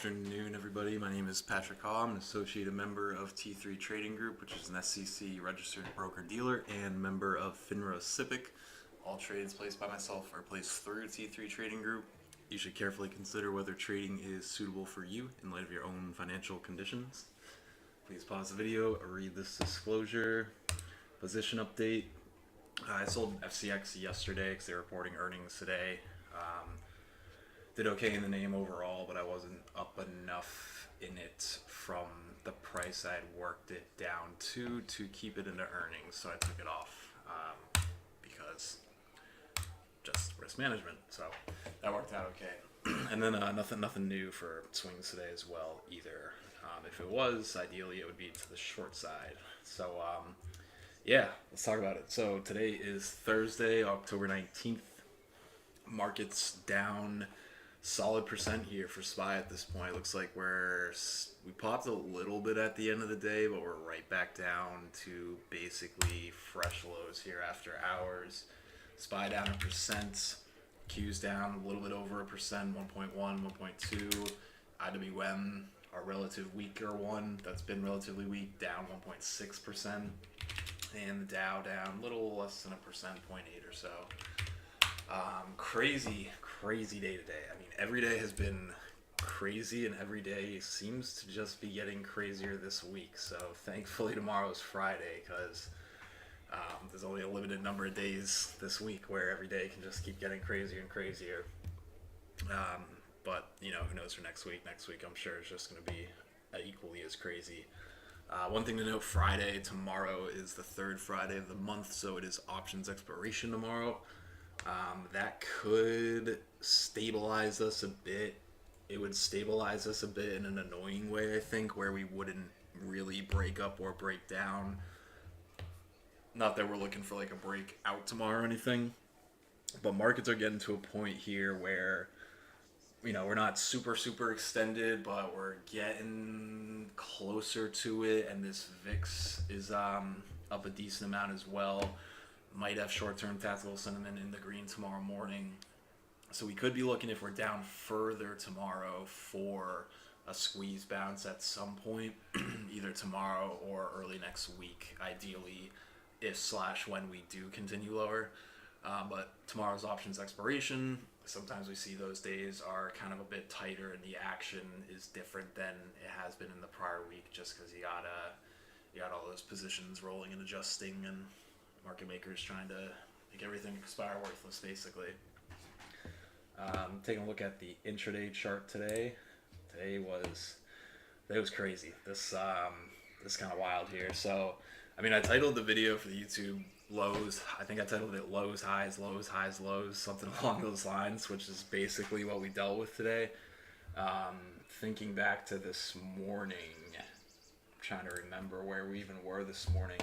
Good afternoon, everybody. My name is Patrick Hawe. I'm an associated member of T3 Trading Group, which is an SEC registered broker-dealer, and member of FINRA SIPC. All trades placed by myself are placed through T3 Trading Group. You should carefully consider whether trading is suitable for you in light of your own financial conditions. Please pause the video, read this disclosure, position update. I sold FCX yesterday because they're reporting earnings today. Did okay in the name overall, but I wasn't up enough in it from the price I'd worked it down to keep it into earnings, so I took it off because just risk management. So that worked out okay. And then nothing new for swings today as well either. If it was, ideally it would be to the short side. So yeah, let's talk about it. So today is Thursday, October 19th. Market's down solid percent here for SPY at this point. Looks like we popped a little bit at the end of the day, but we're right back down to basically fresh lows here after hours. SPY down 1%, Q's down a little bit over 1%, 1.1, 1.2. IWM, our relative weaker one that's been relatively weak, down 1.6%, and the Dow down a little less than 1%, 0.8 or so. Crazy day today. I mean, every day has been crazy, and every day seems to just be getting crazier this week. So thankfully tomorrow's Friday, because there's only a limited number of days this week where every day can just keep getting crazier and crazier. But who knows for next week? Next week I'm sure it's just going to be equally as crazy. One thing to note, Friday tomorrow is the third Friday of the month, so it is options expiration tomorrow. That could stabilize us a bit. It would stabilize us a bit in an annoying way, I think, where we wouldn't really break up or break down. Not that we're looking for like a break out tomorrow or anything, but markets are getting to a point here where we're not super extended, but we're getting closer to it, and this VIX is up a decent amount as well. Might have short-term tactical sentiment in the green tomorrow morning. So we could be looking, if we're down further tomorrow, for a squeeze bounce at some point, either tomorrow or early next week, ideally, if/when we do continue lower. But tomorrow's options expiration, sometimes we see those days are kind of a bit tighter, and the action is different than it has been in the prior week, just because you got all those positions rolling and adjusting, and market makers trying to make everything expire worthless, basically. Taking a look at the intraday chart today. Today was crazy. This kind of wild here. So, I titled the video for the YouTube lows. I think I titled it lows, highs, lows, highs, lows, something along those lines, which is basically what we dealt with today. Thinking back to this morning, I'm trying to remember where we even were this morning.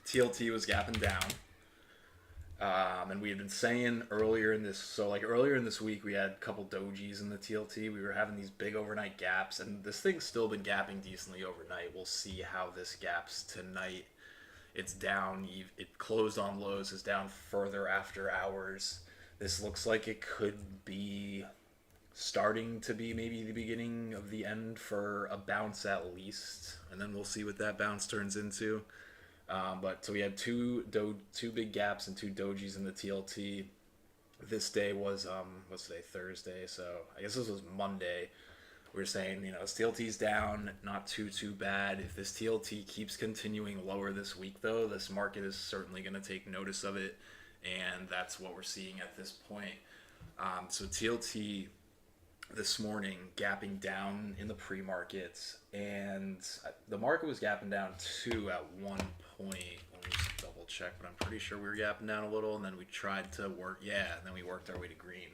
TLT was gapping down, and we had been saying earlier in this week, we had a couple dojis in the TLT. We were having these big overnight gaps, and this thing's still been gapping decently overnight. We'll see how this gaps tonight. It's down. It closed on lows. Is down further after hours. This looks like it could be starting to be maybe the beginning of the end for a bounce at least, and then we'll see what that bounce turns into. So we had two big gaps and two dojis in the TLT. This day was what's today? Thursday. So I guess this was Monday. We were saying, this TLT's down, not too bad. If this TLT keeps continuing lower this week, though, this market is certainly going to take notice of it, and that's what we're seeing at this point. So TLT this morning gapping down in the pre-markets, and the market was gapping down too at one point. Let me just double check, but I'm pretty sure we were gapping down a little, and then we tried to and then we worked our way to green.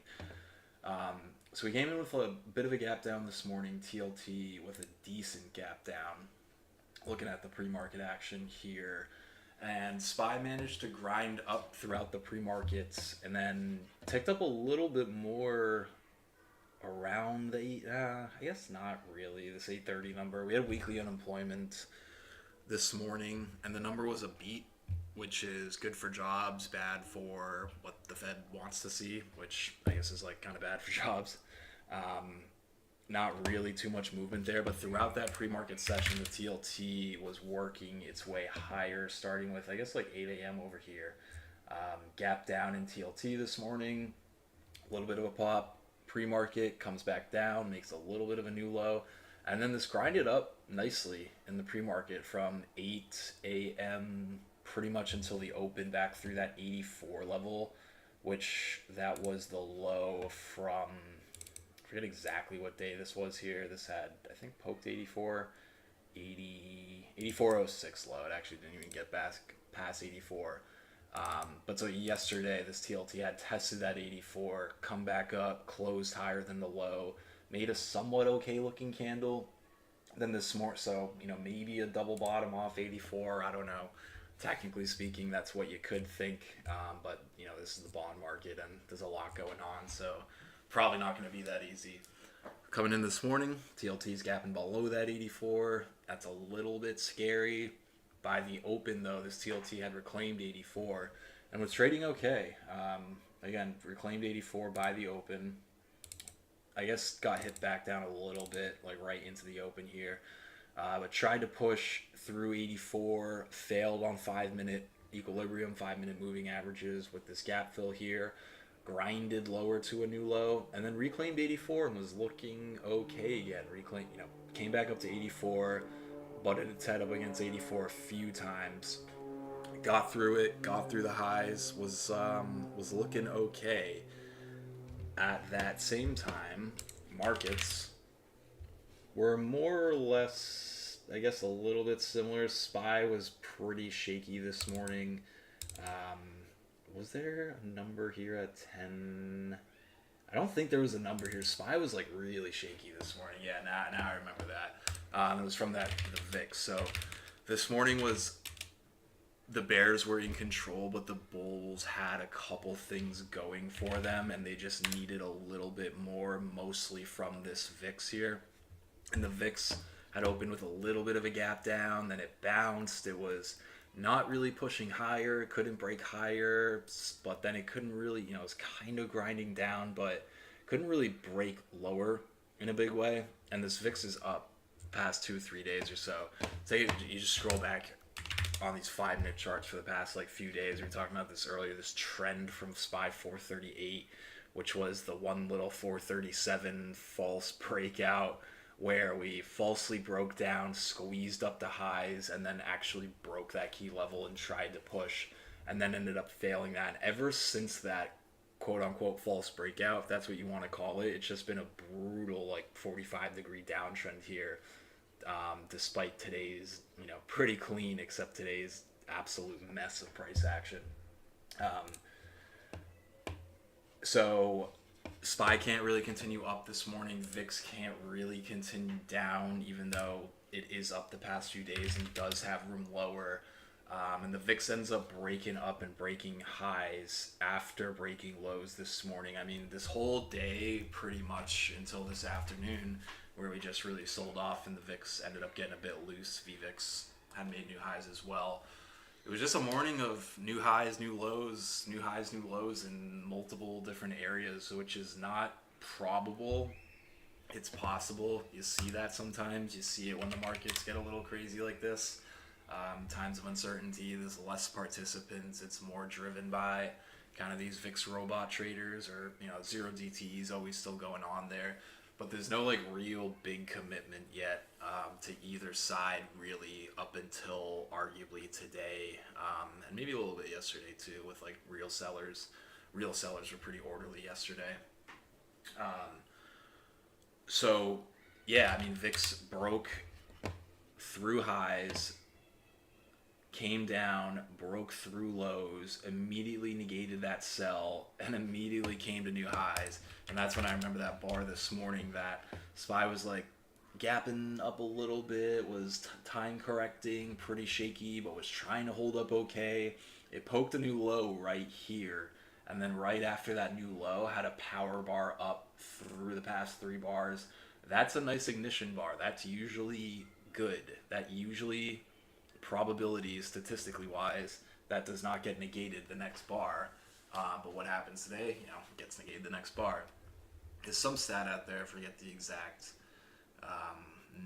So we came in with a bit of a gap down this morning, TLT with a decent gap down. Looking at the pre-market action here, and SPY managed to grind up throughout the pre-markets, and then ticked up a little bit more around the I guess not really, this 830 number. We had weekly unemployment this morning, and the number was a beat, which is good for jobs, bad for what the Fed wants to see, which I guess is like kind of bad for jobs. not really too much movement there, but throughout that pre-market session, the TLT was working its way higher, starting with, I guess, like 8 a.m. over here. Gap down in TLT this morning, a little bit of a pop. Pre-market comes back down, makes a little bit of a new low, and then this grinded up nicely in the pre-market from 8 a.m. pretty much until the open, back through that 84 level, which that was the low from, I forget exactly what day this was here. This had, I think, poked 84, 84.06 low. It actually didn't even get past 84. But so yesterday, this TLT had tested that 84, come back up, closed higher than the low, made a somewhat okay looking candle. Then this morning, so, maybe a double bottom off 84. I don't know. Technically speaking, that's what you could think. But, this is the bond market and there's a lot going on. So probably not going to be that easy. Coming in this morning, TLT's gapping below that 84. That's a little bit scary. By the open, though, this TLT had reclaimed 84 and was trading okay. Again, reclaimed 84 by the open. I guess got hit back down a little bit, like right into the open here. But tried to push through 84, failed on 5-minute equilibrium, 5-minute moving averages with this gap fill here. Grinded lower to a new low, and then reclaimed 84 and was looking okay again. Came back up to 84, butted its head up against 84 a few times. Got through it, got through the highs, was looking okay. At that same time, markets were more or less, I guess, a little bit similar. SPY was pretty shaky this morning. Was there a number here at 10? I don't think there was a number here. SPY was like really shaky this morning. Yeah, now I remember that. It was from the VIX. So this morning was, the Bears were in control, but the Bulls had a couple things going for them, and they just needed a little bit more, mostly from this VIX here. And the VIX had opened with a little bit of a gap down, then it bounced. It was not really pushing higher, it couldn't break higher, but then it couldn't really, it was kind of grinding down, but couldn't really break lower in a big way. And this VIX is up past 2-3 days or so. Say you just scroll back on these 5-minute charts for the past few days. We were talking about this earlier, this trend from SPY 438, which was the one little 437 false breakout where we falsely broke down, squeezed up the highs, and then actually broke that key level and tried to push, and then ended up failing that. And ever since that quote-unquote false breakout, if that's what you want to call it, it's just been a brutal 45-degree downtrend here, despite today's pretty clean, except today's absolute mess of price action. So SPY can't really continue up this morning. VIX can't really continue down, even though it is up the past few days and does have room lower. And the VIX ends up breaking up and breaking highs after breaking lows this morning. I mean, this whole day, pretty much until this afternoon, where we just really sold off and the VIX ended up getting a bit loose. VVIX had made new highs as well. It was just a morning of new highs, new lows, new highs, new lows in multiple different areas, which is not probable. It's possible. You see that sometimes. You see it when the markets get a little crazy like this. Times of uncertainty, there's less participants. It's more driven by kind of these VIX robot traders, or zero DTEs always still going on there. But there's no real big commitment yet to either side, really, up until arguably today, and maybe a little bit yesterday too, with real sellers. Real sellers were pretty orderly yesterday. So yeah, I mean, VIX broke through highs, came down, broke through lows, immediately negated that sell, and immediately came to new highs. And that's when I remember that bar this morning that SPY was gapping up a little bit, was time correcting, pretty shaky, but was trying to hold up okay. It poked a new low right here, and then right after that new low had a power bar up through the past 3 bars. That's a nice ignition bar. That's usually good. That usually, probability statistically wise, that does not get negated the next bar. But what happens today, gets negated the next bar. there's some stat out there, I forget the exact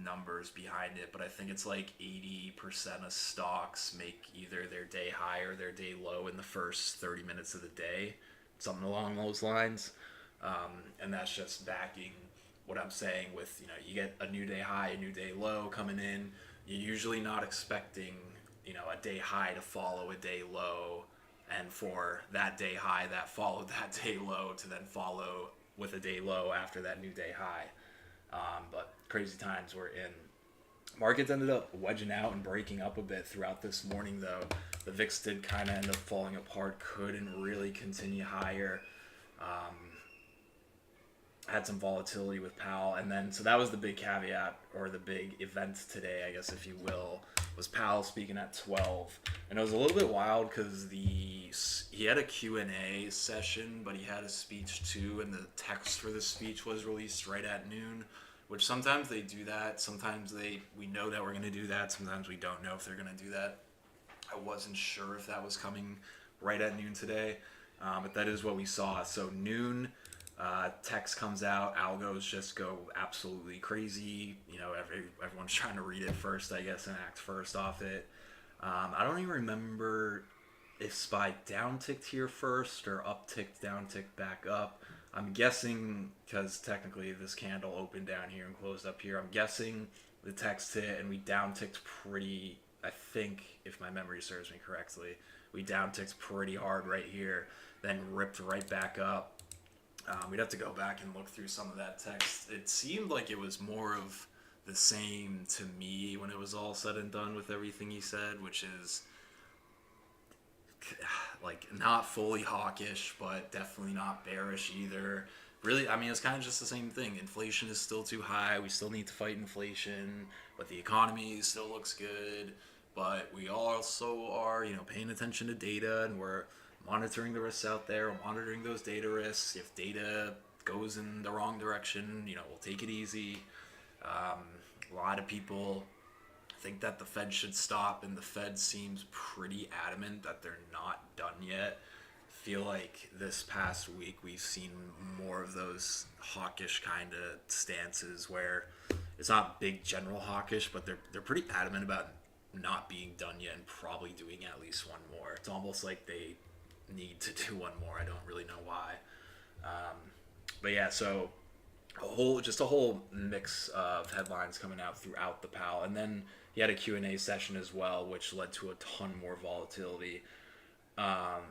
numbers behind it, but I think it's like 80% of stocks make either their day high or their day low in the first 30 minutes of the day, something along those lines. And that's just backing what I'm saying with, you get a new day high, a new day low coming in. You're usually not expecting, a day high to follow a day low, and for that day high that followed that day low to then follow with a day low after that new day high. But crazy times we're in. Markets ended up wedging out and breaking up a bit throughout this morning, though. The VIX did kind of end up falling apart, couldn't really continue higher. Had some volatility with Powell, and then so that was the big caveat, or the big event today, I guess, if you will, was Powell speaking at 12. And it was a little bit wild because he had a Q&A session, but he had a speech too, and the text for the speech was released right at noon, which sometimes they do that. Sometimes we know that we're going to do that. Sometimes we don't know if they're going to do that. I wasn't sure if that was coming right at noon today, but that is what we saw. So noon, text comes out, algos just go absolutely crazy. Everyone's trying to read it first, I guess, and act first off it. I don't even remember if SPY downticked here first or upticked, downticked back up. I'm guessing, because technically this candle opened down here and closed up here, I'm guessing the text hit and we downticked pretty, I think, if my memory serves me correctly, we downticked pretty hard right here, then ripped right back up. We'd have to go back and look through some of that text. It seemed like it was more of the same to me when it was all said and done with everything he said, which is like not fully hawkish, but definitely not bearish either. Really, I mean, it's kind of just the same thing. Inflation is still too high. We still need to fight inflation, but the economy still looks good. But we also are, paying attention to data, and we're monitoring the risks out there. We're monitoring those data risks. If data goes in the wrong direction, we'll take it easy. A lot of people think that the Fed should stop, and the Fed seems pretty adamant that they're not done yet. I feel like this past week we've seen more of those hawkish kind of stances where it's not big general hawkish, but they're pretty adamant about not being done yet and probably doing at least one more. It's almost like they need to do one more. I don't really know why. But yeah, so a whole mix of headlines coming out throughout the Powell, and then he had a Q&A session as well, which led to a ton more volatility.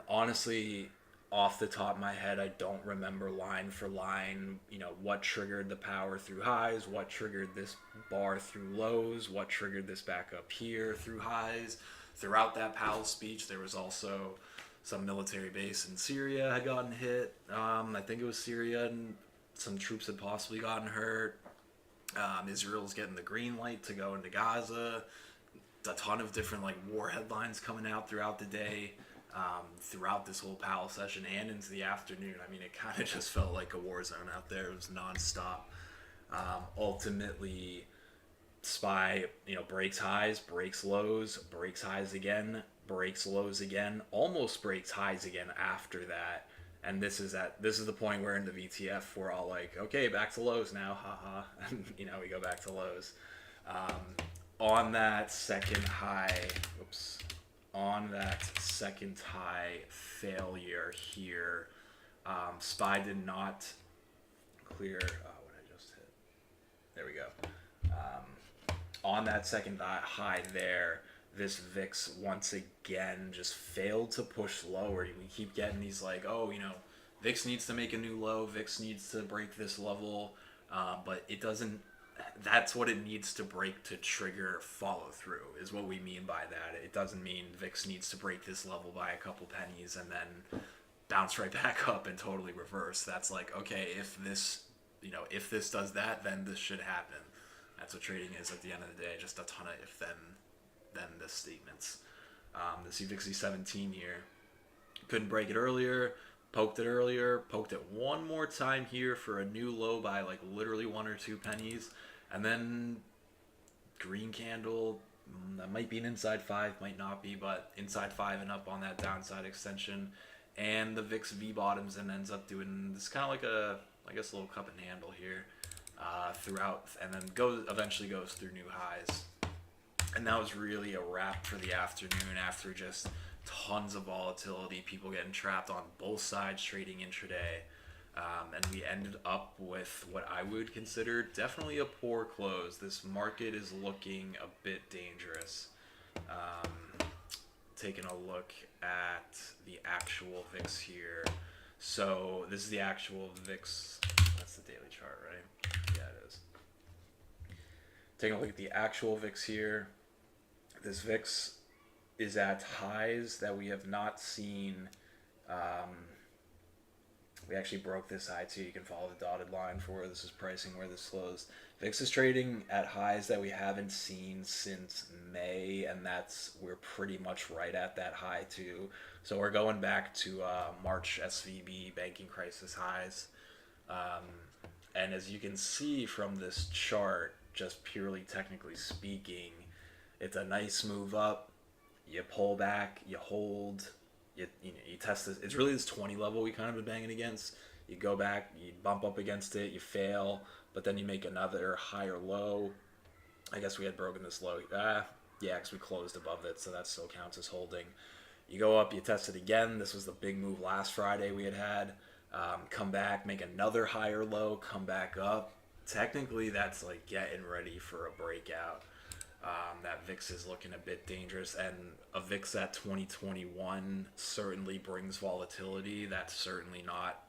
Honestly, off the top of my head, I don't remember line for line, what triggered the power through highs, what triggered this bar through lows, what triggered this back up here through highs. Throughout that Powell speech, there was also some military base in Syria had gotten hit. I think it was Syria, and some troops had possibly gotten hurt. Israel's getting the green light to go into Gaza. A ton of different war headlines coming out throughout the day, throughout this whole Powell session and into the afternoon. I mean, it kind of just felt like a war zone out there. It was nonstop. Ultimately, SPY, breaks highs, breaks lows, breaks highs again, breaks lows again, almost breaks highs again after that. And this is the point where in the VTF we're all like, okay, back to lows now, haha. And we go back to lows. On that second high failure here, SPY did not clear what I just hit. There we go. On that second high there, this VIX once again just failed to push lower. We keep getting these VIX needs to make a new low, VIX needs to break this level, but it doesn't. That's what it needs to break to trigger follow through, is what we mean by that. It doesn't mean VIX needs to break this level by a couple pennies and then bounce right back up and totally reverse. That's like, okay, if this does that, then this should happen. That's what trading is at the end of the day, just a ton of if then this statements. The CVIX 17 here, couldn't break it earlier, poked it one more time here for a new low by literally 1 or 2 pennies, and then green candle, that might be an inside 5, might not be, but inside 5 and up on that downside extension, and the VIX V bottoms and ends up doing this kind of like a I guess a little cup and handle here throughout, and then eventually goes through new highs. And that was really a wrap for the afternoon after just tons of volatility, people getting trapped on both sides trading intraday. And we ended up with what I would consider definitely a poor close. This market is looking a bit dangerous. Taking a look at the actual VIX here. So this is the actual VIX. That's the daily chart, right? Yeah, it is. Taking a look at the actual VIX here. This VIX is at highs that we have not seen. We actually broke this high too. You can follow the dotted line for where this is pricing, where this closed. VIX is trading at highs that we haven't seen since May, and we're pretty much right at that high too. So we're going back to March SVB banking crisis highs. And as you can see from this chart, just purely technically speaking, it's a nice move up. You pull back, you hold. You test this. It's really this 20 level we kind of been banging against. You go back, you bump up against it, you fail, but then you make another higher low. I guess we had broken this low. Yeah, because we closed above it, so that still counts as holding. You go up, you test it again. This was the big move last Friday we had. Come back, make another higher low, come back up. Technically, that's like getting ready for a breakout. That VIX is looking a bit dangerous, and a VIX at 2021 certainly brings volatility. That's certainly not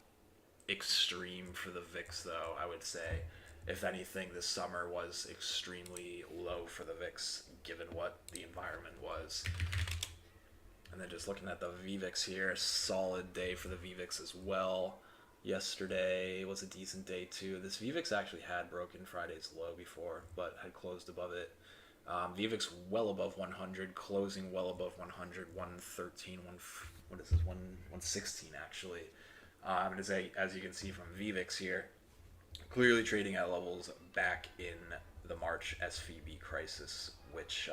extreme for the VIX, though, I would say. If anything, this summer was extremely low for the VIX, given what the environment was. And then just looking at the VVIX here, solid day for the VVIX as well. Yesterday was a decent day, too. This VVIX actually had broken Friday's low before, but had closed above it. VVIX well above 100, closing well above 100, 113, what is this, 116 actually. And as you can see from VVIX here, clearly trading at levels back in the March SVB crisis, which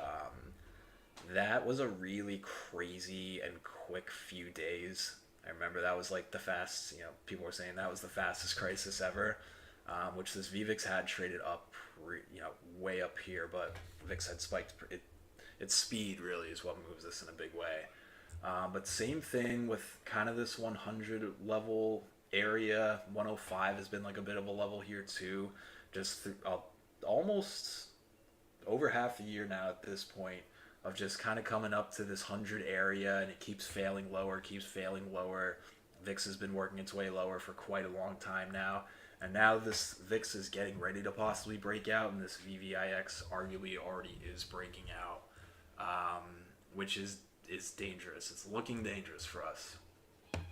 that was a really crazy and quick few days. I remember that was like the fast, people were saying that was the fastest crisis ever, which this VVIX had traded up, way up here, but VIX had spiked. Its speed really is what moves this in a big way. But same thing with kind of this 100 level area. 105 has been like a bit of a level here too. Just almost over half a year now at this point of just kind of coming up to this 100 area, and it keeps failing lower, VIX has been working its way lower for quite a long time now. And now this VIX is getting ready to possibly break out, and this VVIX arguably already is breaking out, which is dangerous. It's looking dangerous for us.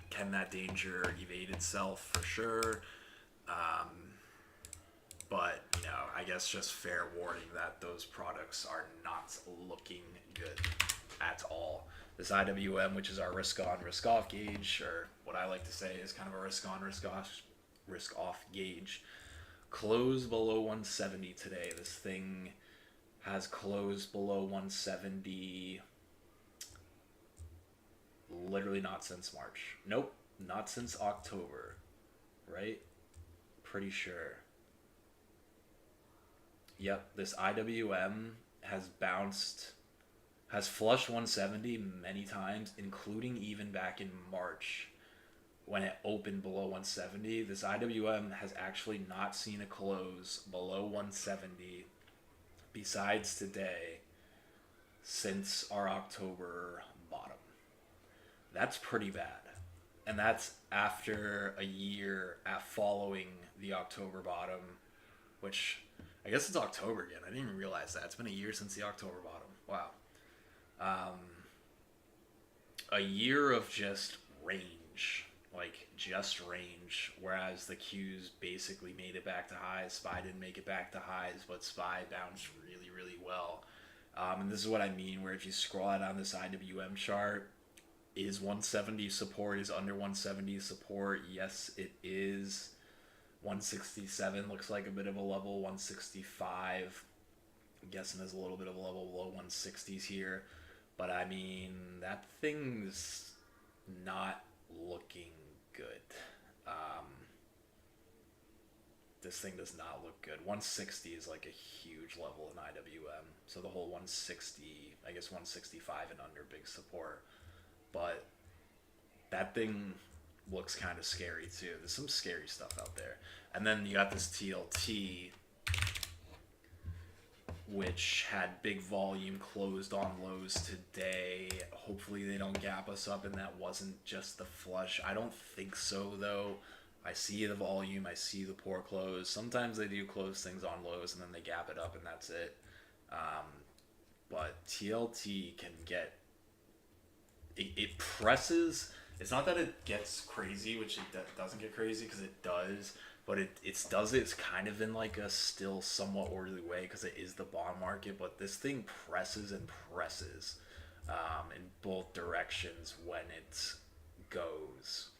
Can that danger evade itself? For sure. But, I guess just fair warning that those products are not looking good at all. This IWM, which is our risk-on, risk-off gauge, or what I like to say is kind of a risk-on, risk-off gauge, closed below 170 today. This thing has closed below 170 literally not since March. Nope, not since October, right? Pretty sure. Yep, this IWM has flushed 170 many times, including even back in March when it opened below 170. This IWM has actually not seen a close below 170 besides today since our October bottom. That's pretty bad. And that's after a year following the October bottom, which I guess it's October again. I didn't even realize that. It's been a year since the October bottom. Wow. A year of just range, whereas the Qs basically made it back to highs. SPY didn't make it back to highs, but SPY bounced really, really well. And this is what I mean, where if you scroll out on this IWM chart, is 170 support, is under 170 support? Yes, it is. 167 looks like a bit of a level. 165, I'm guessing there's a little bit of a level below 160s here. But I mean, that thing's not looking good. this thing does not look good. 160 is like a huge level in IWM. So the whole 160, I guess 165 and under, big support. But that thing looks kind of scary too. There's some scary stuff out there. And then you got this TLT, which had big volume, closed on lows today. Hopefully they don't gap us up and that wasn't just the flush. I don't think so though. I see the volume, I see the poor close. Sometimes they do close things on lows and then they gap it up and that's it. But TLT can get, it presses. It's not that it gets crazy, which it doesn't get crazy because it does, but it does it. It's kind of in like a still somewhat orderly way because it is the bond market, but this thing presses and presses in both directions when it goes.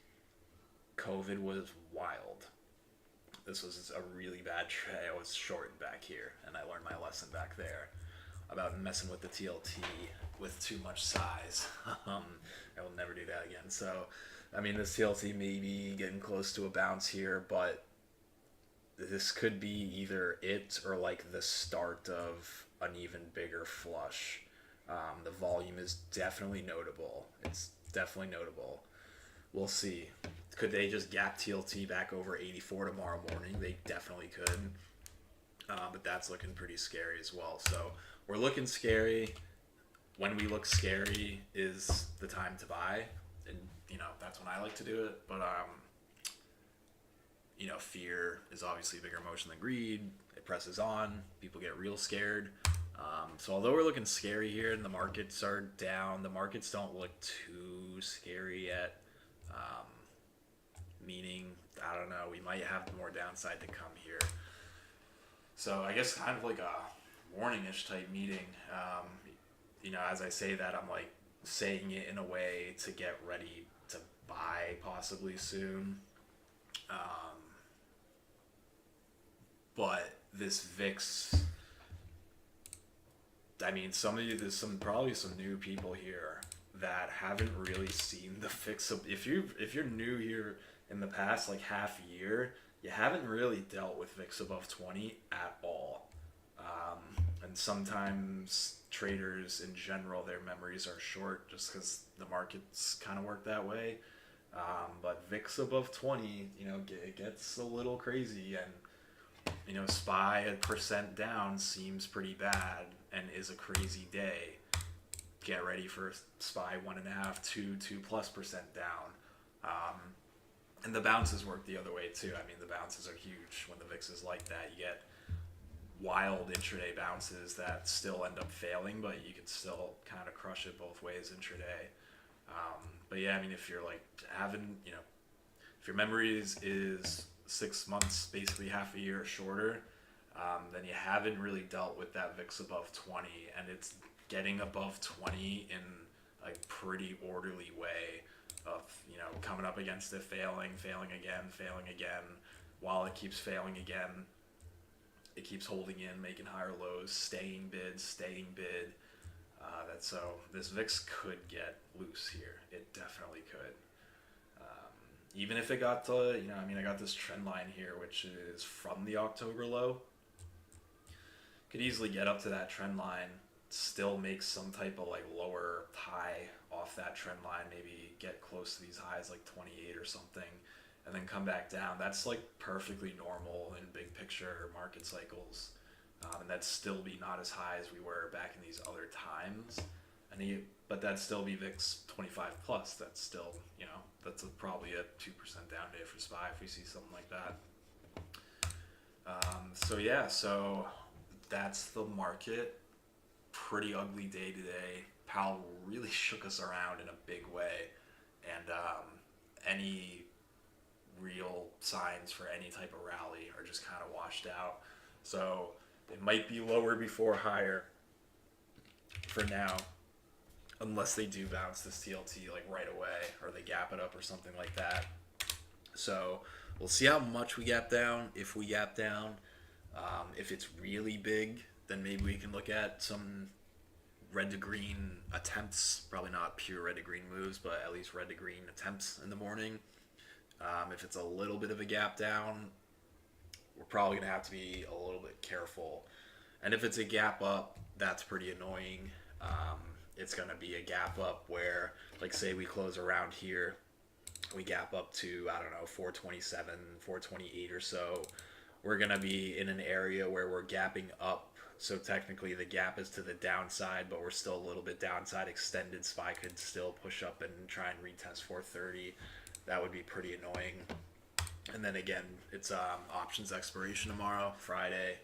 COVID was wild. This was a really bad trade. I was short back here, and I learned my lesson back there about messing with the TLT with too much size. I will never do that again. So, I mean, this TLT may be getting close to a bounce here, but this could be either it or like the start of an even bigger flush. The volume is definitely notable. It's definitely notable. We'll see. Could they just gap TLT back over 84 tomorrow morning? They definitely could. But that's looking pretty scary as well. So we're looking scary. When we look scary is the time to buy. And, you know, that's when I like to do it. But, you know, fear is obviously a bigger emotion than greed. It presses on. People get real scared. So although we're looking scary here and the markets are down, the markets don't look too scary yet. Meaning, I don't know, we might have more downside to come here. So I guess kind of like a warning-ish type meeting. You know, as I say that, I'm like saying it in a way to get ready to buy possibly soon. But this VIX, I mean, there's probably some new people here that haven't really seen the VIX. If you're new here in the past like half year, you haven't really dealt with VIX above 20 at all. And sometimes traders in general, their memories are short just because the markets kind of work that way. But VIX above 20, you know, it gets a little crazy, and you know, SPY a % down seems pretty bad and is a crazy day. Get ready for SPY 1.5, 2+% down. And the bounces work the other way too. I mean, the bounces are huge when the VIX is like that. You get wild intraday bounces that still end up failing, but you can still kind of crush it both ways intraday. But yeah, I mean, if you're like having, you know, if your memory is 6 months, basically half a year shorter, then you haven't really dealt with that VIX above 20, and it's getting above 20 in a pretty orderly way of, you know, coming up against it, failing again, while it keeps failing again, it keeps holding in, making higher lows, staying bid. So this VIX could get loose here. It definitely could. Even if it got to, you know, I mean, I got this trend line here, which is from the October low. Could easily get up to that trend line, still make some type of like lower high off that trend line, maybe get close to these highs like 28 or something, and then come back down. That's like perfectly normal in big picture market cycles. And that'd still be not as high as we were back in these other times. But that'd still be VIX 25 plus. That's still, you know, that's probably a 2% down day for SPY if we see something like that. So yeah, so that's the market. Pretty ugly day today. Powell really shook us around in a big way, and any real signs for any type of rally are just kind of washed out. So it might be lower before higher for now, unless they do bounce this TLT like right away, or they gap it up or something like that. So we'll see how much we gap down, if we gap down. If it's really big, then maybe we can look at some red to green attempts, probably not pure red to green moves, but at least red to green attempts in the morning. If it's a little bit of a gap down, we're probably going to have to be a little bit careful. And if it's a gap up, that's pretty annoying. It's going to be a gap up where, like, say we close around here, we gap up to, I don't know, 427, 428 or so. We're going to be in an area where we're gapping up. So technically the gap is to the downside, but we're still a little bit downside extended. SPY could still push up and try and retest 430. That would be pretty annoying. And then again, it's options expiration tomorrow, Friday.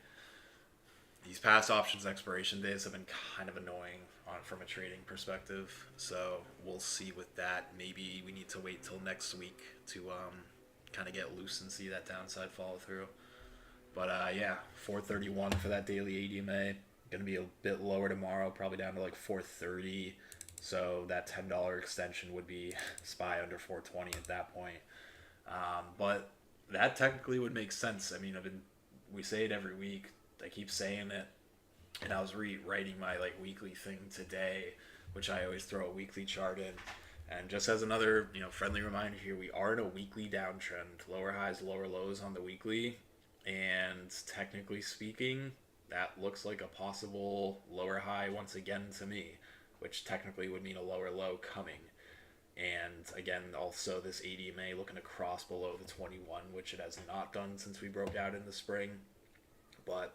These past options expiration days have been kind of annoying from a trading perspective. So we'll see with that. Maybe we need to wait till next week to kind of get loose and see that downside follow through. But yeah, 431 for that daily ADMA. Going to be a bit lower tomorrow, probably down to like 430. So that $10 extension would be SPY under 420 at that point. But that technically would make sense. I mean, we say it every week. I keep saying it, and I was rewriting my like weekly thing today, which I always throw a weekly chart in. And just as another friendly reminder here, we are in a weekly downtrend, lower highs, lower lows on the weekly, and technically speaking, that looks like a possible lower high once again to me, which technically would mean a lower low coming. And again, also this ADMA looking to cross below the 21, which it has not done since we broke out in the spring. But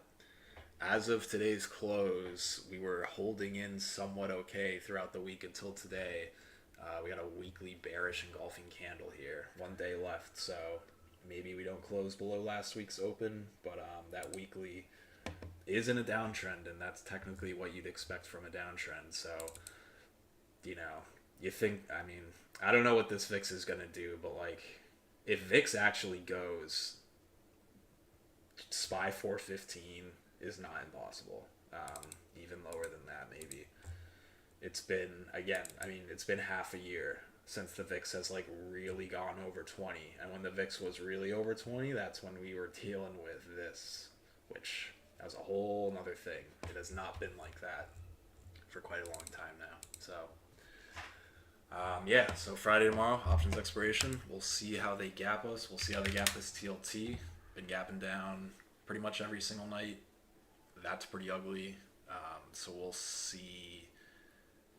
as of today's close, we were holding in somewhat okay throughout the week until today. We got a weekly bearish engulfing candle here. 1 day left, so maybe we don't close below last week's open, but that weekly is in a downtrend, and that's technically what you'd expect from a downtrend. So, you think, I don't know what this VIX is going to do, but like, if VIX actually goes SPY 415 is not impossible. Even lower than that, maybe. It's been, it's been half a year since the VIX has like really gone over 20. And when the VIX was really over 20, that's when we were dealing with this, which that was a whole nother thing. It has not been like that for quite a long time now. So, yeah, so Friday tomorrow, options expiration. We'll see how they gap us. We'll see how they gap this TLT. Been gapping down pretty much every single night. That's pretty ugly. So we'll see.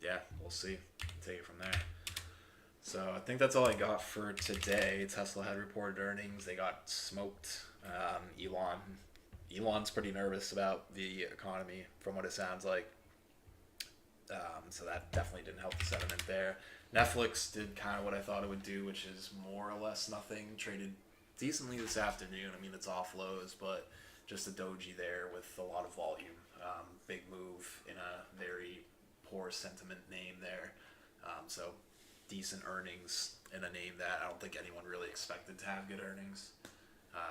Yeah, we'll see. Take it from there. So I think that's all I got for today. Tesla had reported earnings. They got smoked. Elon's pretty nervous about the economy from what it sounds like. So that definitely didn't help the sentiment there. Netflix did kind of what I thought it would do, which is more or less nothing. Traded decently this afternoon. It's off lows, but just a doji there with a lot of volume. Big move in a very poor sentiment name there. So decent earnings in a name that I don't think anyone really expected to have good earnings.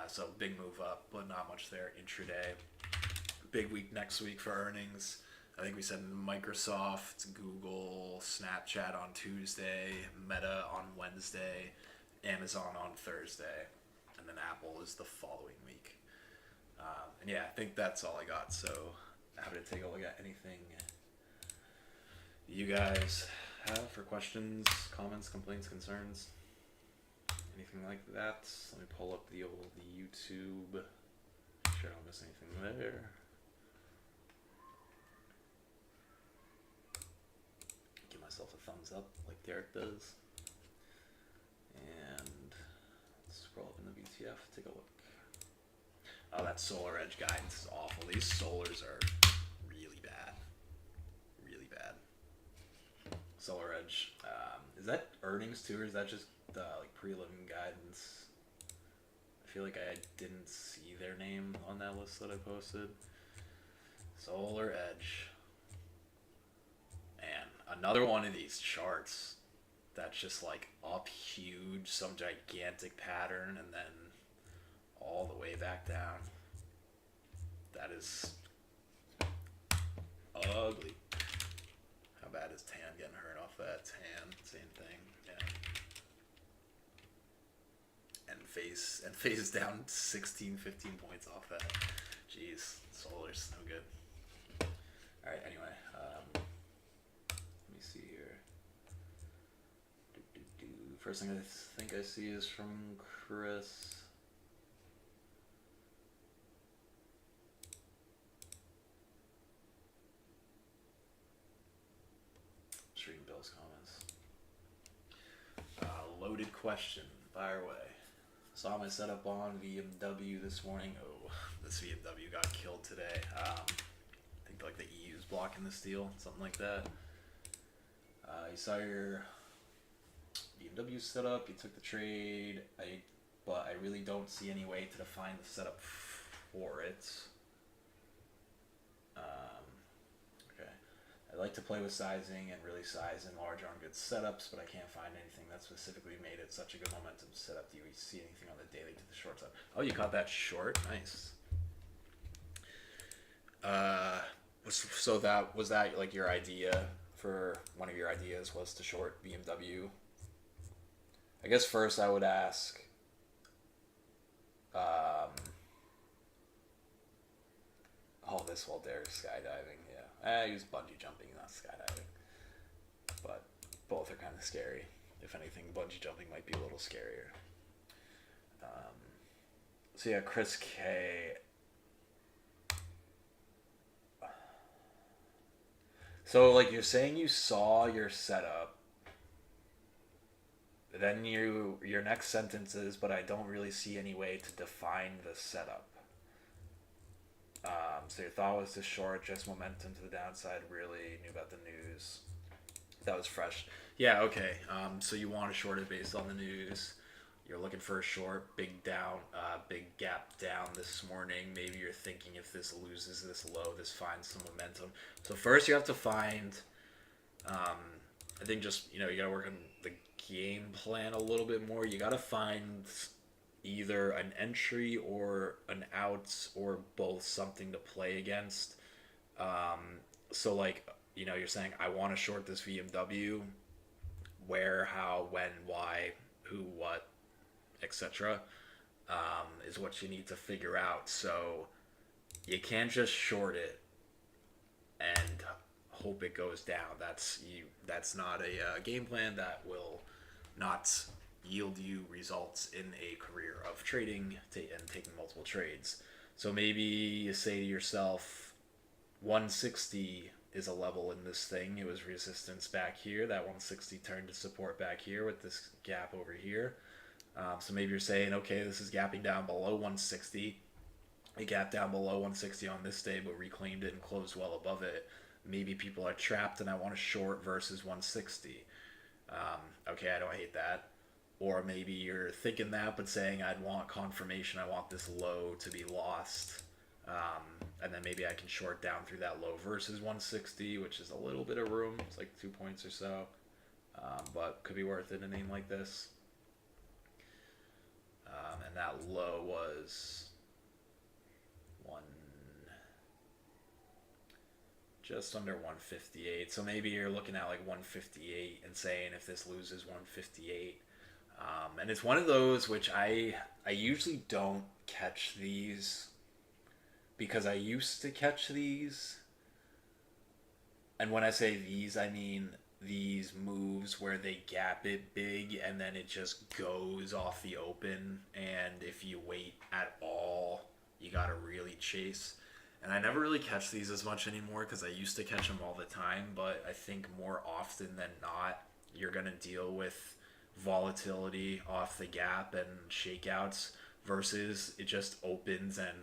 So big move up, but not much there intraday. Big week next week for earnings. I think we said Microsoft, Google, Snapchat on Tuesday, Meta on Wednesday, Amazon on Thursday, and then Apple is the following week. And yeah, I think that's all I got. So happy to take a look at anything you guys have for questions, comments, complaints, concerns, anything like that. Let me pull up the old YouTube. Make sure I don't miss anything there. Give myself a thumbs up like Derek does. And let's scroll up in the BTF, take a look. Oh, that Solar Edge guidance is awful. These solars are really bad. Really bad. Solar Edge. Is that earnings too, or is that just like prelim guidance? I feel like I didn't see their name on that list that I posted. Solar Edge. Man, another one of these charts that's just like up huge, some gigantic pattern, and then all the way back down. That is ugly. How bad is Tan getting hurt off that? Tan, same thing. Yeah. And phase down 16, 15 points off that. Jeez, Solar's no good. Alright, anyway. Let me see here. First thing I think I see is from Chris. loaded question. Fire away. Saw my setup on VMW this morning. Oh, this VMW got killed today. I think like the EU's blocking this deal, something like that. You saw your VMW setup. You took the trade. But I really don't see any way to define the setup for it. Okay. I like to play with sizing and really size in large arm good setups, but I can't find anything that specifically made it such a good momentum setup. Do you see anything on the daily to the short side? Oh, you caught that short? Nice. So that was that like your idea for one of your ideas was to short BMW? I guess first I would ask, this while Derek's skydiving, yeah. I use bungee jumping, not skydiving. But both are kind of scary. If anything, bungee jumping might be a little scarier. So yeah, Chris K. So like you're saying you saw your setup, then your next sentence is, but I don't really see any way to define the setup. So your thought was to short, just momentum to the downside, really knew about the news. That was fresh. Yeah, okay. So you want to short it based on the news. You're looking for a short, big gap down this morning. Maybe you're thinking if this loses this low, this finds some momentum. So first you have to find, I think just, you got to work on the game plan a little bit more. You got to find either an entry or an outs or both, something to play against. So like, you're saying I want to short this VMW, where, how, when, why, who, what, etc. Is what you need to figure out. So you can't just short it and hope it goes down. That's not a game plan that will not yield you results in a career of trading and taking multiple trades. So maybe you say to yourself, 160 is a level in this thing. It was resistance back here. That 160 turned to support back here with this gap over here. So maybe you're saying, okay, this is gapping down below 160. It gapped down below 160 on this day, but reclaimed it and closed well above it. Maybe people are trapped and I want to short versus 160. Okay, I don't hate that. Or maybe you're thinking that, but saying I'd want confirmation. I want this low to be lost. And then maybe I can short down through that low versus 160, which is a little bit of room. It's like 2 points or so. But could be worth it in a name like this. And that low was just under 158. So maybe you're looking at like 158 and saying if this loses 158. And it's one of those which I usually don't catch these, because I used to catch these. And when I say these, I mean these moves where they gap it big and then it just goes off the open, and if you wait at all, you gotta really chase. And I never really catch these as much anymore because I used to catch them all the time, but I think more often than not, you're gonna deal with volatility off the gap and shakeouts versus it just opens and,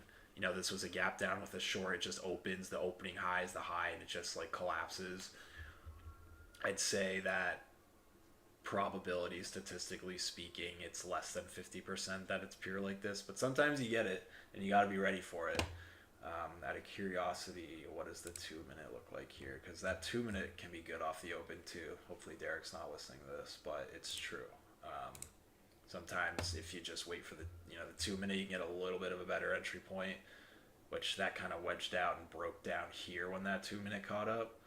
this was a gap down with a short, it just opens, the opening high is the high and it just like collapses. I'd say that probability, statistically speaking, it's less than 50% that it's pure like this, but sometimes you get it and you got to be ready for it. Out of curiosity, what does the 2 minute look like here? Because that 2 minute can be good off the open too. Hopefully Derek's not listening to this, but it's true. Sometimes if you just wait for the 2 minute, you can get a little bit of a better entry point, which that kind of wedged out and broke down here when that 2 minute caught up,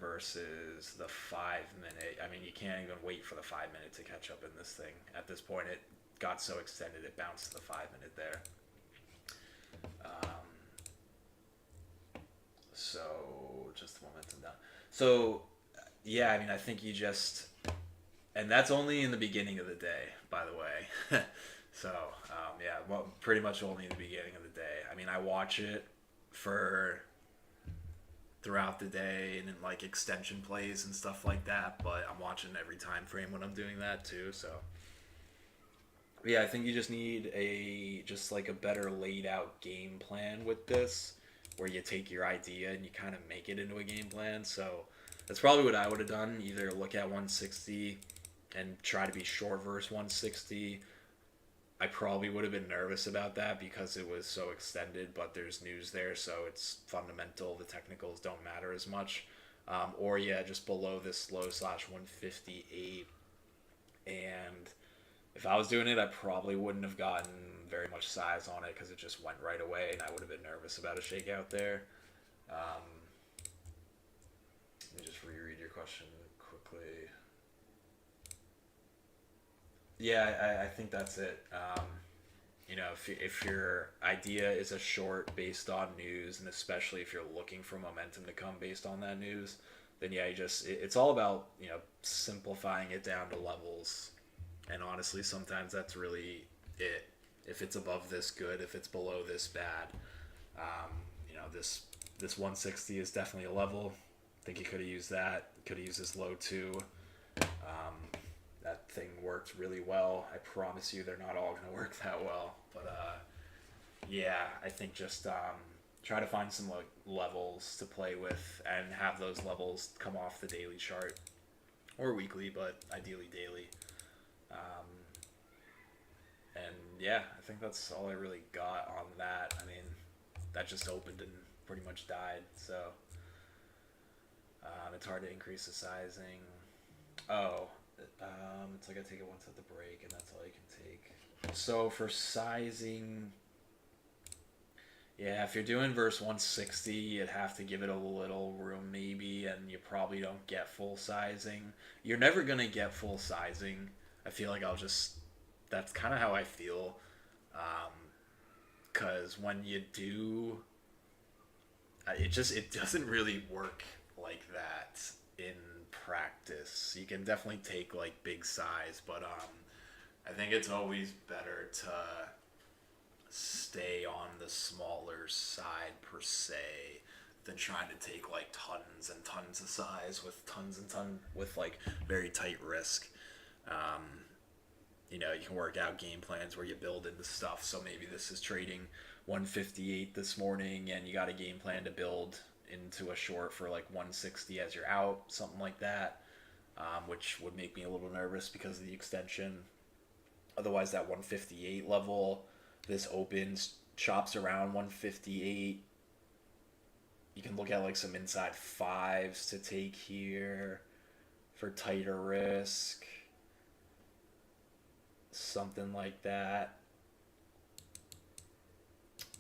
versus the 5 minute. I mean, you can't even wait for the 5 minute to catch up in this thing. At this point, it got so extended, it bounced to the 5 minute there. So just the momentum down. So yeah, I mean, I think you just, and that's only in the beginning of the day, by the way. So yeah, well, pretty much only in the beginning of the day. I mean, I watch it for throughout the day and in like extension plays and stuff like that, but I'm watching every time frame when I'm doing that too. So yeah, I think you just need just like a better laid out game plan with this, where you take your idea and you kind of make it into a game plan. So that's probably what I would have done. Either look at 160 and try to be short versus 160. I probably would have been nervous about that because it was so extended, but there's news there, so it's fundamental. The technicals don't matter as much. Or yeah, just below this low slash 158. And if I was doing it, I probably wouldn't have gotten very much size on it because it just went right away, and I would have been nervous about a shakeout there. Um, Let me just reread your question quickly. Yeah, I think that's it. If your idea is a short based on news, and especially if you're looking for momentum to come based on that news, then yeah, it's all about simplifying it down to levels. And honestly, sometimes that's really it. If it's above this, good. If it's below this, bad. Um, this 160 is definitely a level. I think you could have used that. Could have used this low too. Um, that thing worked really well. I promise you, they're not all going to work that well. But yeah, I think just try to find some levels to play with and have those levels come off the daily chart or weekly, but ideally daily. Um, and yeah, I think that's all I really got on that. I mean, that just opened and pretty much died. So it's hard to increase the sizing. Oh, it's like I take it once at the break, and that's all you can take. So for sizing, yeah, if you're doing verse 160, you'd have to give it a little room maybe, and you probably don't get full sizing. You're never gonna get full sizing. I feel like that's kind of how I feel. Because when you do, it doesn't really work like that in practice. You can definitely take like big size, but I think it's always better to stay on the smaller side per se than trying to take like tons and tons of size with tons and ton with like very tight risk. Um, you can work out game plans where you build into stuff. So maybe this is trading 158 this morning, and you got a game plan to build into a short for like 160 as you're out, something like that, which would make me a little nervous because of the extension. Otherwise, that 158 level, this opens, chops around 158. You can look at like some inside fives to take here for tighter risk. Something like that.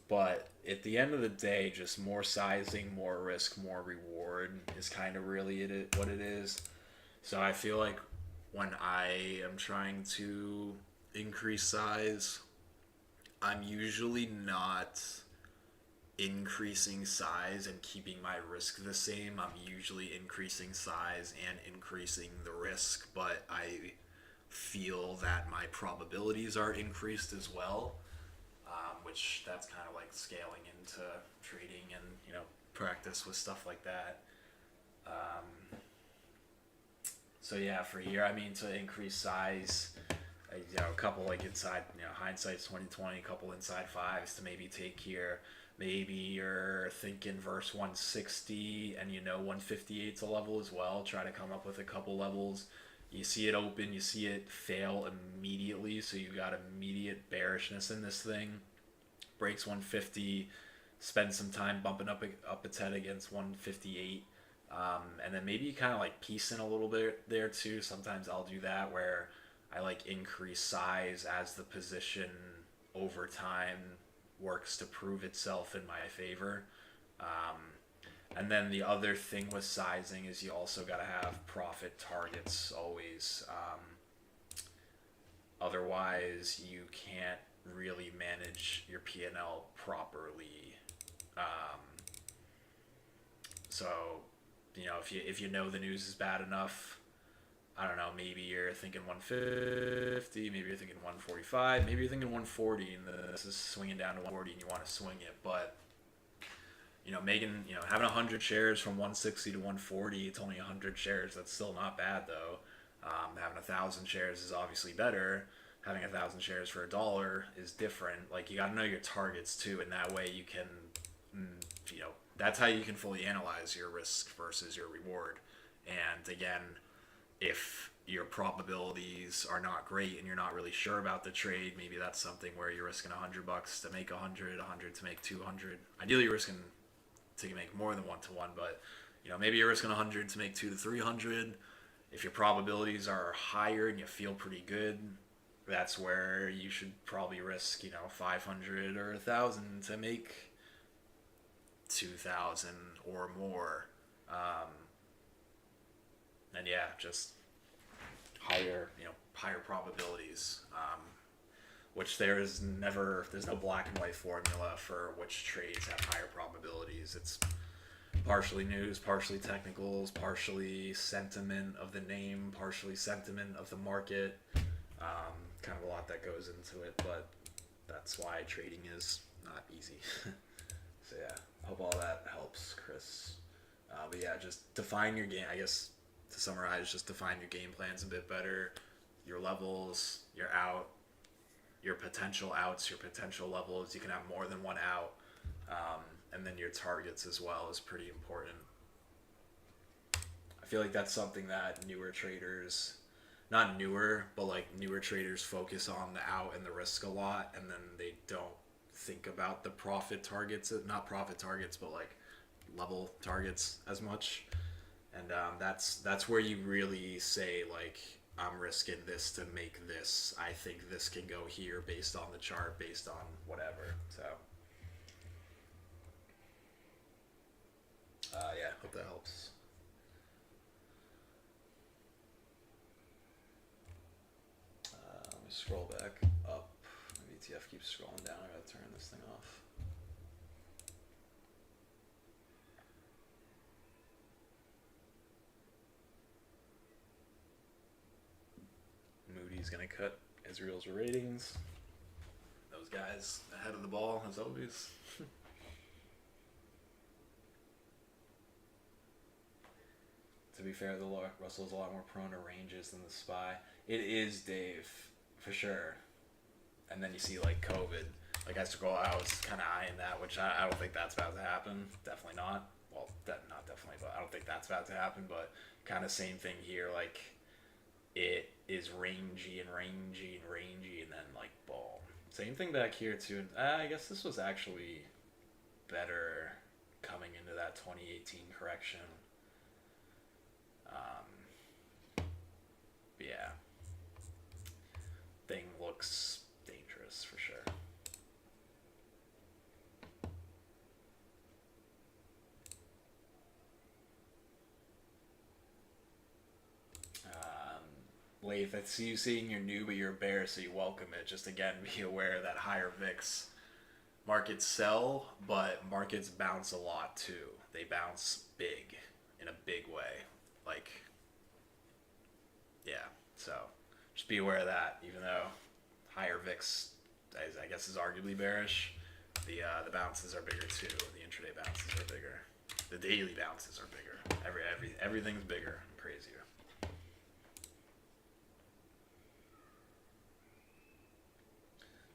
But at the end of the day, just more sizing, more risk, more reward is kind of really what it is. So I feel like when I am trying to increase size, I'm usually not increasing size and keeping my risk the same. I'm usually increasing size and increasing the risk, but I feel that my probabilities are increased as well, which that's kind of like scaling into trading and practice with stuff like that. So yeah, for here, I mean, to increase size, a couple like inside, hindsight's 2020, a couple inside fives to maybe take here. Maybe you're thinking verse 160 and 158's a level as well. Try to come up with a couple levels. You see it open, you see it fail immediately, so you got immediate bearishness in this thing. Breaks 150, spend some time bumping up its head against 158, and then maybe you kind of like piece in a little bit there too. Sometimes I'll do that where I like increase size as the position over time works to prove itself in my favor. And then the other thing with sizing is you also got to have profit targets always. Otherwise, you can't really manage your P&L properly. So, if you know the news is bad enough, I don't know, maybe you're thinking 150, maybe you're thinking 145, maybe you're thinking 140, and this is swinging down to 140 and you want to swing it, but having 100 shares from 160 to 140, it's only 100 shares. That's still not bad though. Having 1,000 shares is obviously better. Having 1,000 shares for $1 is different. Like, you got to know your targets too, and that way you can, that's how you can fully analyze your risk versus your reward. And again, if your probabilities are not great and you're not really sure about the trade, maybe that's something where you're risking $100 to make 100, 100 to make 200. Ideally, you're risking to make more than 1-to-1, but maybe you're risking 100 to make 2 to 300. If your probabilities are higher and you feel pretty good, that's where you should probably risk 500 or 1,000 to make 2,000 or more. And yeah, just higher probabilities, which there's no black and white formula for which trades have higher probabilities. It's partially news, partially technicals, partially sentiment of the name, partially sentiment of the market. Kind of a lot that goes into it, but that's why trading is not easy. So yeah, hope all that helps, Chris. But yeah, just define your game. I guess to summarize, just define your game plans a bit better. Your levels, your out, your potential outs, your potential levels. You can have more than one out. And then your targets as well is pretty important. I feel like that's something that newer traders, not newer, but like newer traders focus on the out and the risk a lot, and then they don't think about the profit targets, not profit targets, but like level targets as much. And that's where you really say, like, I'm risking this to make this. I think this can go here based on the chart, based on whatever. So yeah, hope that helps. Let me scroll back up. My VTF keeps scrolling down. I gotta turn this thing off. Moody's gonna cut Israel's ratings. Those guys ahead of the ball as always. To be fair, Russell's a lot more prone to ranges than the SPY. It is, Dave, for sure. And then you see like COVID. Like I was kind of eyeing that, which I don't think that's about to happen. Definitely not. Well, not definitely, but I don't think that's about to happen. But kind of same thing here. Like, it is rangy, and then like boom. Same thing back here too. I guess this was actually better coming into that 2018 correction. But yeah, thing looks dangerous for sure. Leif, I see you saying you're new, but you're a bear, so you welcome it. Just again, be aware that higher VIX markets sell, but markets bounce a lot too. They bounce big, in a big way. Like, yeah, so just be aware of that. Even though higher VIX, I guess, is arguably bearish, the bounces are bigger too. The intraday bounces are bigger. The daily bounces are bigger. Everything's bigger and crazier.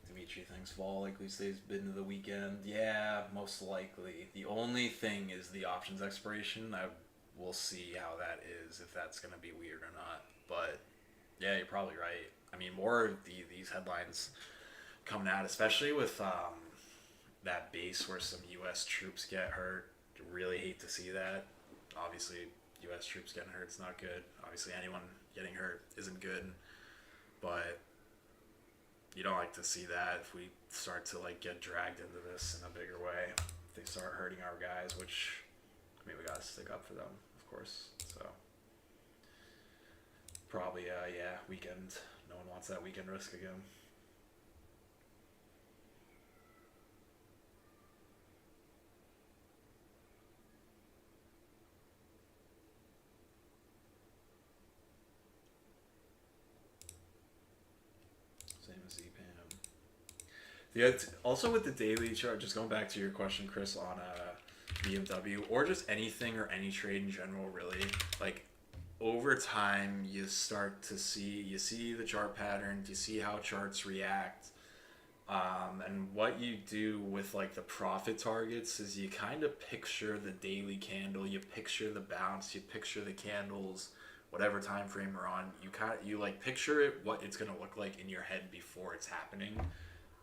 Dimitri thinks fall likely stays bid into the weekend. Yeah, most likely. The only thing is the options expiration. We'll see how that is, if that's going to be weird or not. But yeah, you're probably right. I mean, more of these headlines coming out, especially with that base where some U.S. troops get hurt. Really hate to see that. Obviously, U.S. troops getting hurt is not good. Obviously, anyone getting hurt isn't good. But you don't like to see that if we start to like get dragged into this in a bigger way. If they start hurting our guys, which, I mean, we gotta stick up for them, of course. So probably yeah, weekend. No one wants that weekend risk again. Same as EPAM. Yeah, also with the daily chart, just going back to your question, Chris, on BMW, or just anything or any trade in general, really. Like, over time, you start to see the chart patterns, you see how charts react. And what you do with like the profit targets is you kind of picture the daily candle, you picture the bounce, you picture the candles, whatever time frame we're on. You like picture it, what it's gonna look like in your head before it's happening,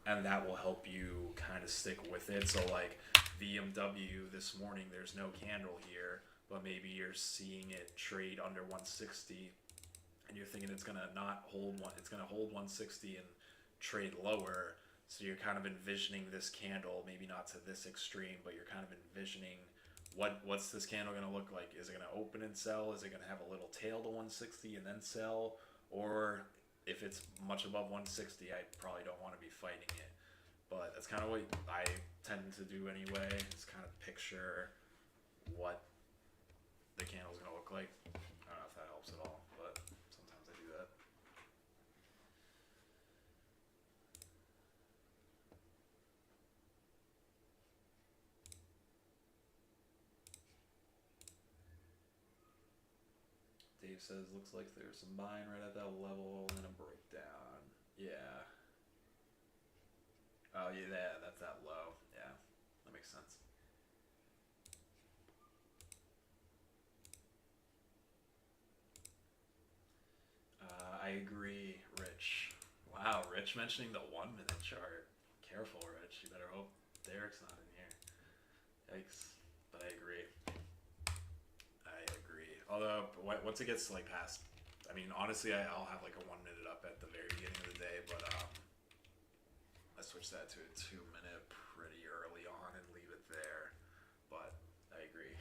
and that will help you kind of stick with it. So like VMW this morning, there's no candle here, but maybe you're seeing it trade under 160, and you're thinking it's gonna not hold one, it's gonna hold 160 and trade lower. So you're kind of envisioning this candle, maybe not to this extreme, but you're kind of envisioning what's this candle going to look like? Is it going to open and sell? Is it going to have a little tail to 160 and then sell? Or if it's much above 160, I probably don't want to be fighting it. But that's kind of what I tend to do anyway, is kind of picture what the candle's going to look like. I don't know if that helps at all, but sometimes I do that. Dave says, looks like there's some buying right at that level and a breakdown. Yeah. Oh, yeah, that's that low. Yeah, that makes sense. I agree, Rich. Wow, Rich mentioning the 1 minute chart. Careful, Rich. You better hope Derek's not in here. Yikes. But I agree. Although, once it gets like past, I mean, honestly, I'll have like a 1 minute up at the very beginning of the day, but I switched that to a 2 minute pretty early on and leave it there. But I agree.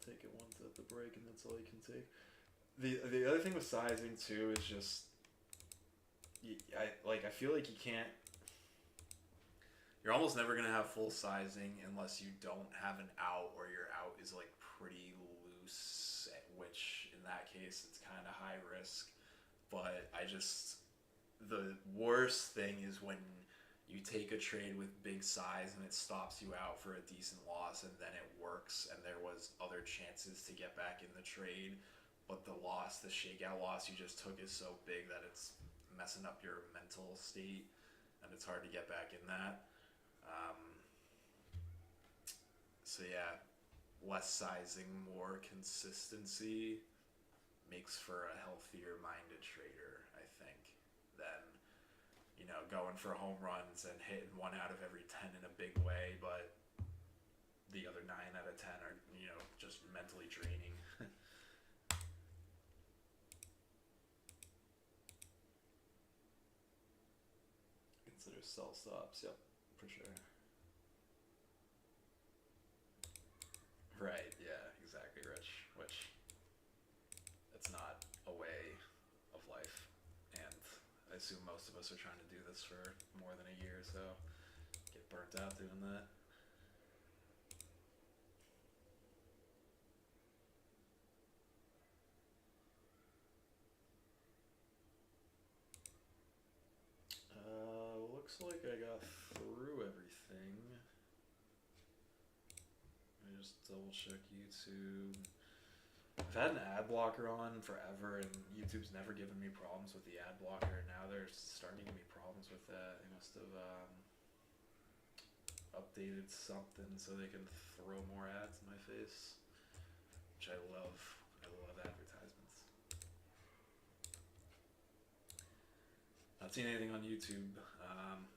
Take it once at the break, and that's all you can take. The other thing with sizing too is just, I feel like you can't. You're almost never gonna have full sizing unless you don't have an out, or your out is like pretty loose, which in that case it's kind of high risk. But the worst thing is when you take a trade with big size and it stops you out for a decent loss, and then it works, and there was other chances to get back in the trade, but the shakeout loss you just took is so big that it's messing up your mental state, and it's hard to get back in that. So yeah, less sizing, more consistency makes for a healthier minded trader, I think, than going for home runs and hitting 1 out of every 10 in a big way, but the other 9 out of 10 are just mentally draining. Consider sell stops. Yep, for sure. Right, yeah, exactly, Rich. Which, it's not a way of life. And I assume most of us are trying to do this for more than a year, so get burnt out doing that. Looks like I got through everything. Let me just double check YouTube. I've had an ad blocker on forever, and YouTube's never given me problems with the ad blocker. Now they're starting to give me problems with that. They must have updated something so they can throw more ads in my face, which I love. I love advertisements. Not seen anything on YouTube.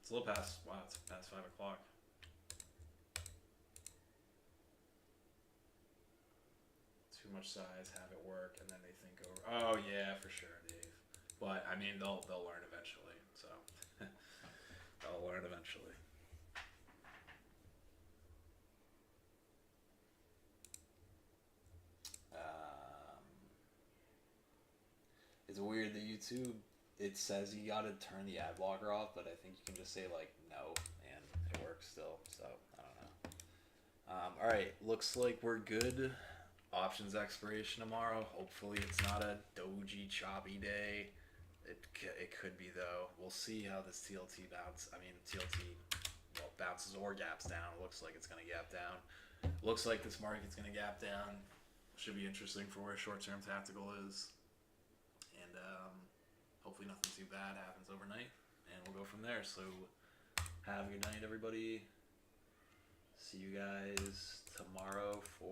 It's a little past. Wow, it's past 5 o'clock. Too much size, have it work, and then they think over. Oh yeah, for sure, Dave. But I mean, they'll learn eventually. So they'll learn eventually. It's weird that YouTube, it says you gotta turn the ad blocker off, but I think you can just say like no, and it works still. So I don't know. All right, looks like we're good. Options expiration tomorrow. Hopefully it's not a doji choppy day. It could be though. We'll see how this TLT bounce. I mean, TLT bounces or gaps down. It looks like it's going to gap down. Looks like this market's going to gap down. Should be interesting for where short-term tactical is, and hopefully nothing too bad happens overnight, and we'll go from there. So have a good night, everybody. See you guys tomorrow for